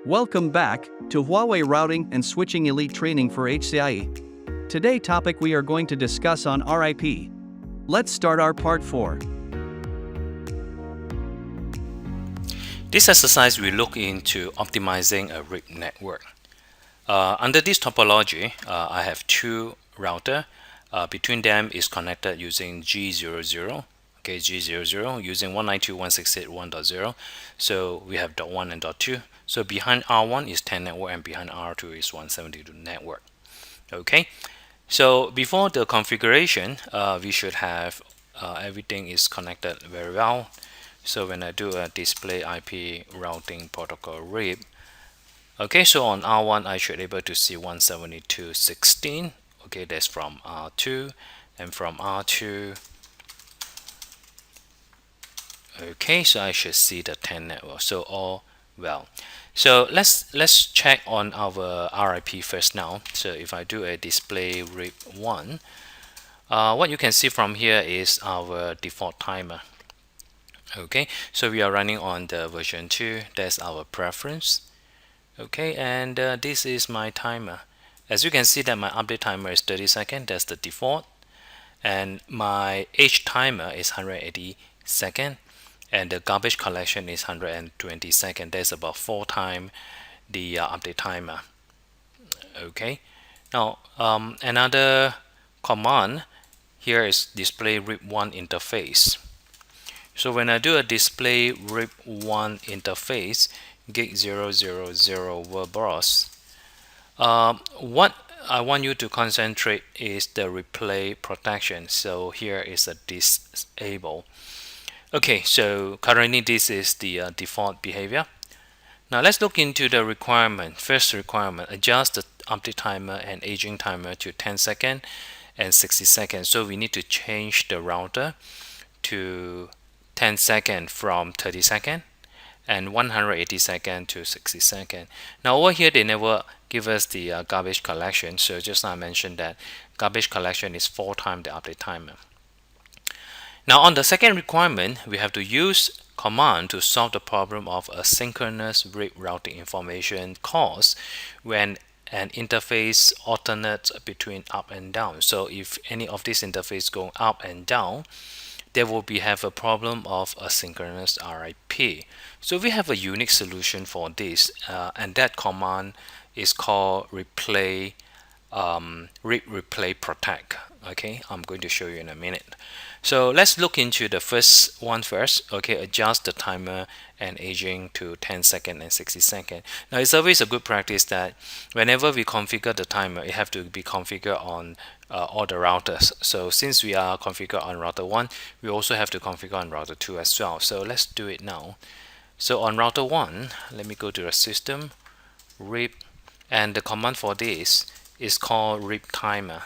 Welcome back to Huawei Routing and Switching Elite Training for HCIE. Today topic we are going to discuss on RIP. Let's start our part 4. This exercise will look into optimizing a RIP network. Under this topology, I have two routers. Between them is connected using G00. Okay, G00 using 192.168.1.0. So we have .1 and .2. So behind R1 is 10 network and behind R2 is 172 network. Okay, so before the configuration, we should have everything is connected very well. So when I do a display IP routing protocol RIP, okay, so on R1 I should able to see 172.16. Okay, that's from R2, and from R2, okay, so I should see the 10 network. So all well. So let's check on our RIP first now. So if I do a display RIP 1, what you can see from here is our default timer. Okay, so we are running on the version 2. That's our preference. Okay, and this is my timer. As you can see that my update timer is 30 seconds. That's the default, and my H timer is 180 seconds, and the garbage collection is 120 seconds. That's about 4 times the update timer. Okay, now another command here is display RIP1 interface. So when I do a display RIP1 interface gig 000 verbose, what I want you to concentrate is the replay protection. So here is a disable. Okay, so currently this is the default behavior. Now let's look into the requirement. First requirement, adjust the update timer and aging timer to 10 seconds and 60 seconds. So we need to change the router to 10 seconds from 30 seconds and 180 seconds to 60 seconds. Now over here they never give us the garbage collection, so just now I mentioned that garbage collection is 4 times the update timer. Now on the second requirement, we have to use command to solve the problem of asynchronous RIP routing information calls when an interface alternates between up and down. So if any of this interface going up and down, there will have a problem of asynchronous RIP. So we have a unique solution for this, and that command is called replay replay protect. Okay, I'm going to show you in a minute. So let's look into the first one first. Okay, adjust the timer and aging to 10 seconds and 60 seconds. Now it's always a good practice that whenever we configure the timer, it have to be configured on all the routers. So since we are configured on router 1, we also have to configure on router 2 as well. So let's do it now. So on router 1, let me go to the system, RIP, and the command for this is called RIP timer.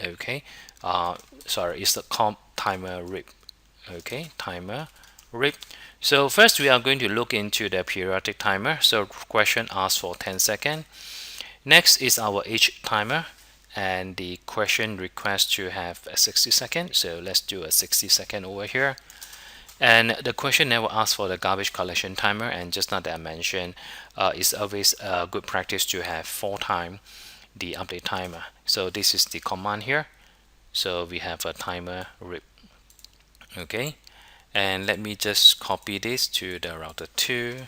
Okay, sorry, it's the timer RIP. Okay, timer RIP. So first we are going to look into the periodic timer. So question asks for 10 seconds. Next is our H timer, and the question requests to have a 60 seconds. So let's do a 60 second over here. And the question never asks for the garbage collection timer, and just now that I mentioned, it's always a good practice to have 4 times the update timer. So this is the command here. So we have a timer RIP. Okay, and let me just copy this to the router 2,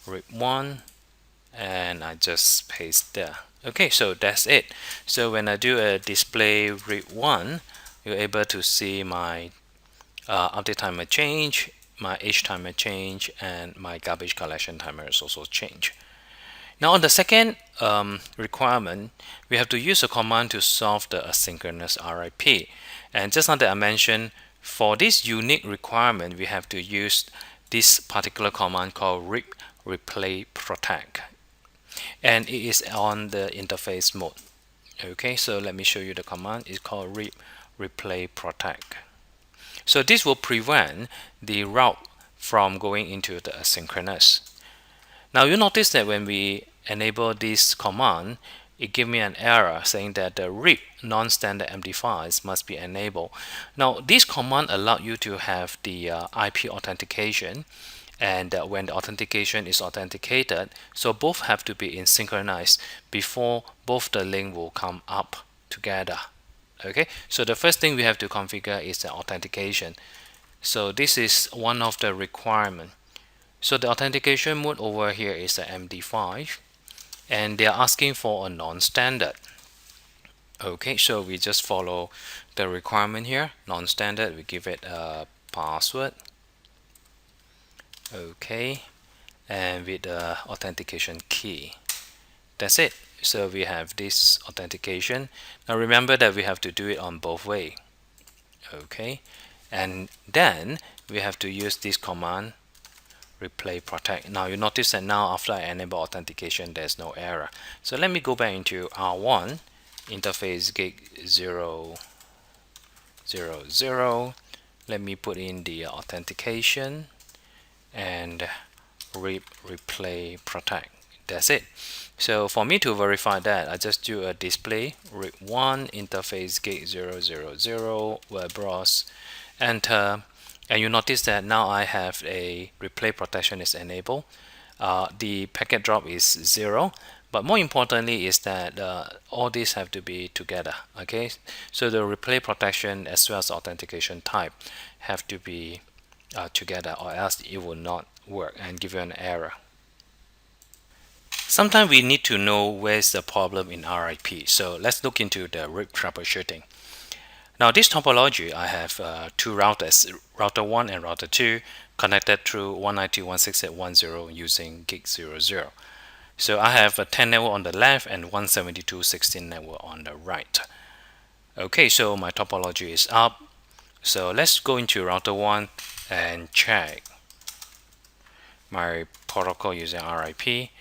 RIP 1, and I just paste there. Okay, so that's it. So when I do a display RIP 1, you're able to see my update timer change, my H timer change, and my garbage collection timer is also changed. Now on the second requirement, we have to use a command to solve the asynchronous RIP. And just now that I mentioned, for this unique requirement, we have to use this particular command called RIP replay protect, and it is on the interface mode. Okay, so let me show you the command. It's called RIP replay protect. So this will prevent the route from going into the asynchronous. Now you notice that when we enable this command, it gives me an error saying that the RIP non-standard MD5s must be enabled. Now this command allows you to have the IP authentication and when the authentication is authenticated, so both have to be in synchronized before both the link will come up together. Okay, so the first thing we have to configure is the authentication. So this is one of the requirement. So the authentication mode over here is the MD5, and they are asking for a non-standard. Okay, so we just follow the requirement here. Non-standard, we give it a password. Okay, and with the authentication key. That's it. So we have this authentication. Now remember that we have to do it on both way. Okay, and then we have to use this command, replay protect. Now you notice that now after I enable authentication, there's no error. So let me go back into R1 interface gig 000. Let me put in the authentication and replay protect. That's it. So for me to verify that, I just do a display RIP1 interface gate 000 web browse, enter, and you notice that now I have a replay protection is enabled. The packet drop is 0, but more importantly is that all these have to be together. Okay, so the replay protection as well as authentication type have to be together, or else it will not work and give you an error. Sometimes we need to know where's the problem in RIP. So let's look into the RIP troubleshooting. Now this topology, I have two routers, router 1 and router 2, connected through 192.168.10 using gig 00. So I have a 10 network on the left and 172.16 network on the right. Okay, so my topology is up. So let's go into router 1 and check my protocol using RIP.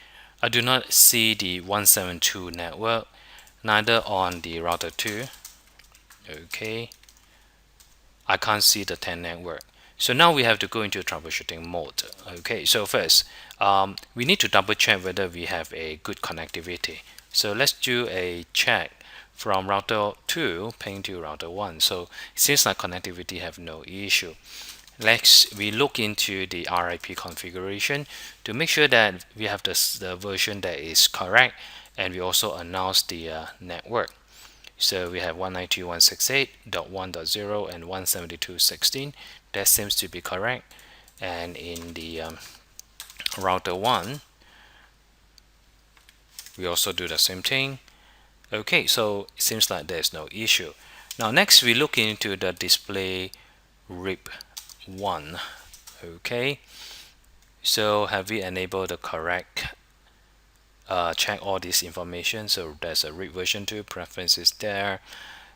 I do not see the 172 network, neither on the router 2. Okay, I can't see the 10 network. So now we have to go into troubleshooting mode. Okay, so first we need to double check whether we have a good connectivity. So let's do a check from router 2 ping to router 1. So it seems like connectivity have no issue. Next, we look into the RIP configuration to make sure that we have the version that is correct, and we also announce the network. So we have 192.168.1.0 and 172.16. That seems to be correct. And in the router 1, we also do the same thing. Okay, so it seems like there's no issue. Now next, we look into the display RIP 1. Okay, so have we enabled the correct check all this information? So there's a RIP version 2, preferences there,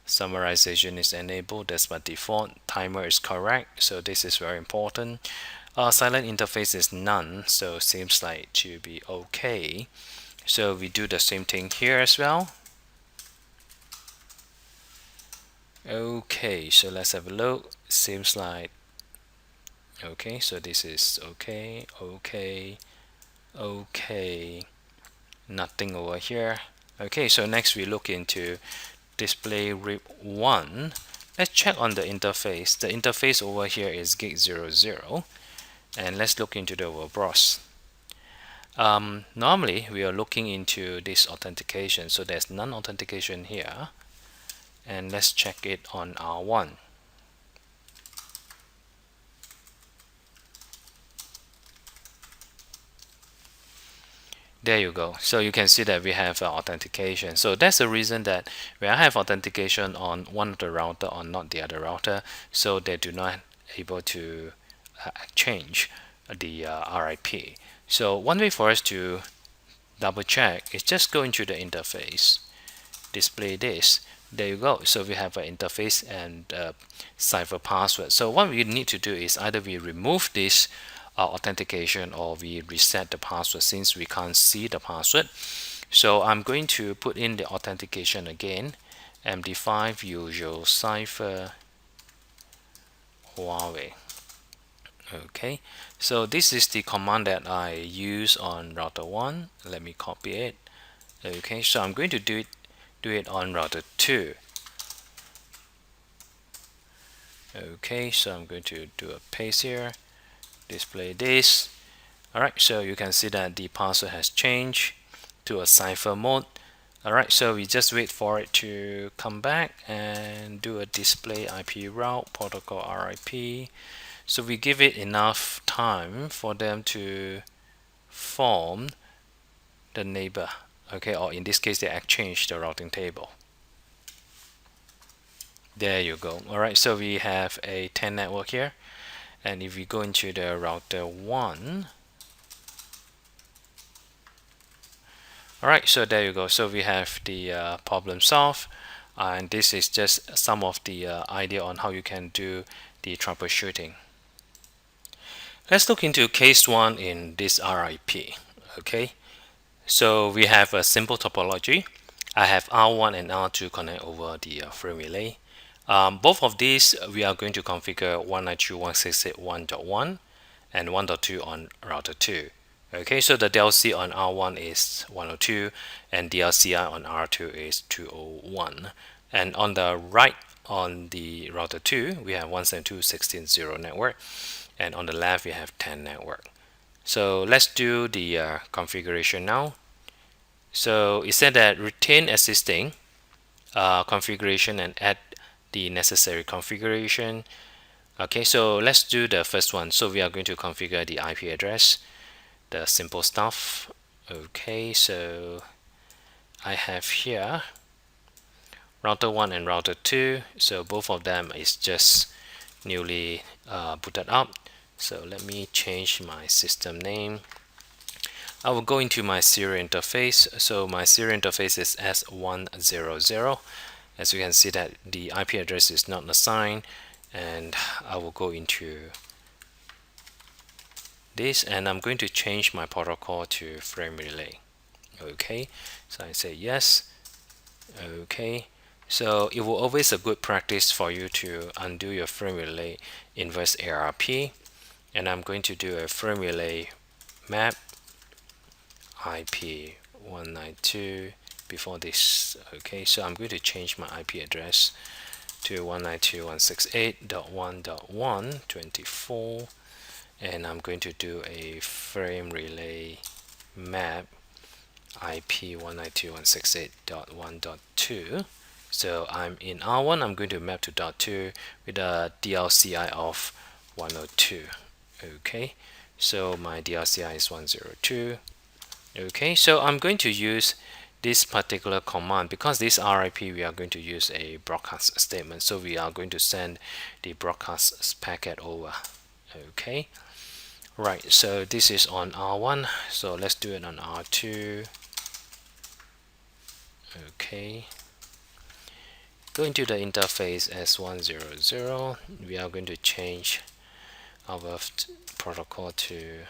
summarization is enabled, that's by default, timer is correct, so this is very important. Silent interface is none, so seems like to be okay. So we do the same thing here as well. Okay, so let's have a look. Seems like okay, so this is okay, nothing over here. Okay, so next we look into display RIP 1. Let's check on the interface. The interface over here is gig 00, and let's look into the web browse. Normally we are looking into this authentication, so there's none authentication here, and let's check it on R1. There you go. So you can see that we have authentication. So that's the reason that when I have authentication on one of the router or not the other router, so they do not able to change the RIP. So one way for us to double check is just go into the interface, display this. There you go. So we have an interface and cipher password. So what we need to do is either we remove this authentication or we reset the password since we can't see the password. So I'm going to put in the authentication again, MD5 usual cipher Huawei. Okay, so this is the command that I use on router 1. Let me copy it. Okay, so I'm going to do it on router 2. Okay, so I'm going to do a paste here, display this. Alright, so you can see that the password has changed to a cipher mode. Alright, so we just wait for it to come back and do a display IP route protocol RIP. So we give it enough time for them to form the neighbor, okay, or in this case they exchange the routing table. There you go. Alright, so we have a 10 network here, and if we go into the router 1, alright, so there you go. So we have the problem solved, and this is just some of the idea on how you can do the troubleshooting. Let's look into case 1 in this RIP. Okay, so we have a simple topology. I have R1 and R2 connect over the frame relay. Both of these we are going to configure 192.168.1.1 and 1.2 on router 2. Okay, so the DLC on R1 is 102 and DLCI on R2 is 201. And on the right on the router 2 we have 172.16.0 network, and on the left we have 10 network. So let's do the configuration now. So it said that retain existing configuration and add the necessary configuration. Okay, so let's do the first one. So we are going to configure the IP address, the simple stuff. Okay, so I have here router 1 and router 2. So both of them is just newly booted up. So let me change my system name. I will go into my serial interface. So my serial interface is S100. As you can see that the IP address is not assigned, and I will go into this, and I'm going to change my protocol to frame relay. Okay, so I say yes. Okay, so it will always a good practice for you to undo your frame relay inverse ARP, and I'm going to do a frame relay map IP 192 before this. Okay, so I'm going to change my IP address to 192.168.1.124, and I'm going to do a frame relay map IP 192.168.1.2. So I'm in R1, I'm going to map to .2 with a DLCI of 102. Okay, so my DLCI is 102. Okay, so I'm going to use this particular command because this RIP we are going to use a broadcast statement, so we are going to send the broadcast packet over. Okay, right, so this is on R1, so let's do it on R2. Okay, go into the interface S100. We are going to change our protocol to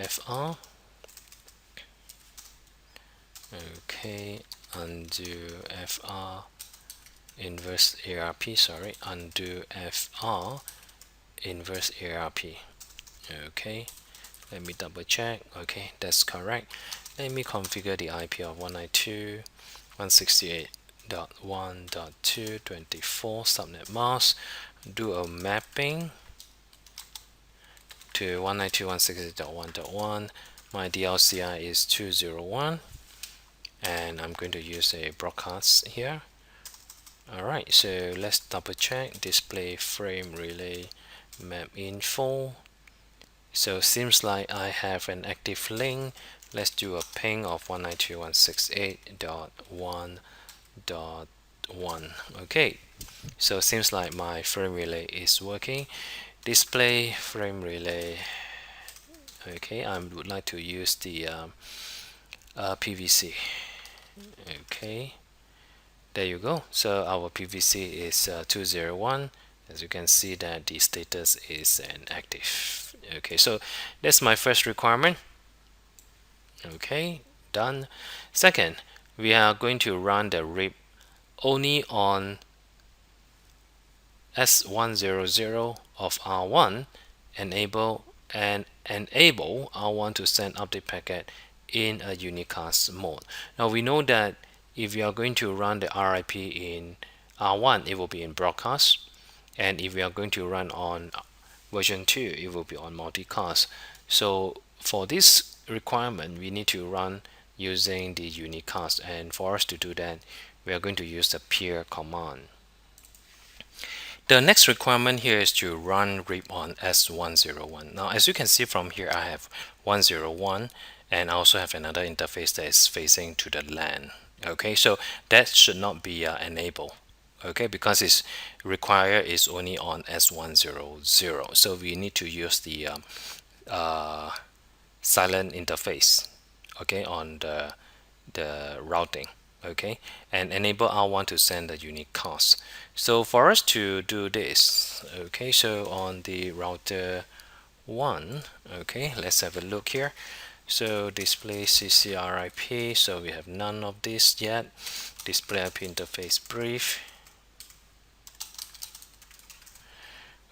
FR. Okay, undo FR inverse ARP, sorry, undo FR inverse ARP. Okay, let me double check. Okay, that's correct. Let me configure the IP of 192.168.1.224 subnet mask, do a mapping to 192.168.1.1. My DLCI is 201, and I'm going to use a broadcast here. Alright, so let's double check display frame relay map info. So seems like I have an active link. Let's do a ping of 192.168.1.1. Okay, so seems like my frame relay is working. Display frame relay. Okay, I would like to use the PVC. Okay, there you go. So our PVC is 201. As you can see that the status is an active. Okay, so that's my first requirement. Okay, done. Second, we are going to run the RIP only on S100 of R1, enable R1 to send update packet in a unicast mode. Now we know that if you are going to run the RIP in R1, it will be in broadcast, and if we are going to run on version 2, it will be on multicast. So for this requirement, we need to run using the unicast, and for us to do that, we are going to use the peer command. The next requirement here is to run RIP on S101. Now, as you can see from here, I have 101, and I also have another interface that is facing to the LAN. Okay, so that should not be enabled. Okay, because its require is only on S100. So we need to use the silent interface, okay, on the routing, okay, and enable R1 to send the unicast. So for us to do this, okay, so on the router 1, okay, let's have a look here. So display CCRIP, so we have none of this yet. Display IP interface brief.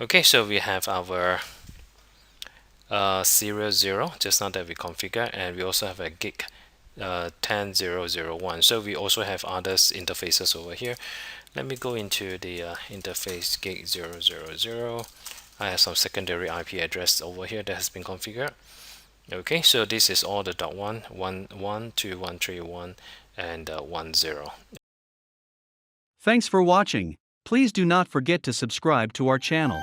Okay, so we have our serial 0 just now that we configure, and we also have a gig 10001. So we also have others interfaces over here. Let me go into the interface gig 000. I have some secondary IP address over here that has been configured. Okay, so this is all the .1, 1, 2, 1, 3, 1, and 1, 0. Thanks for watching. Please do not forget to subscribe to our channel.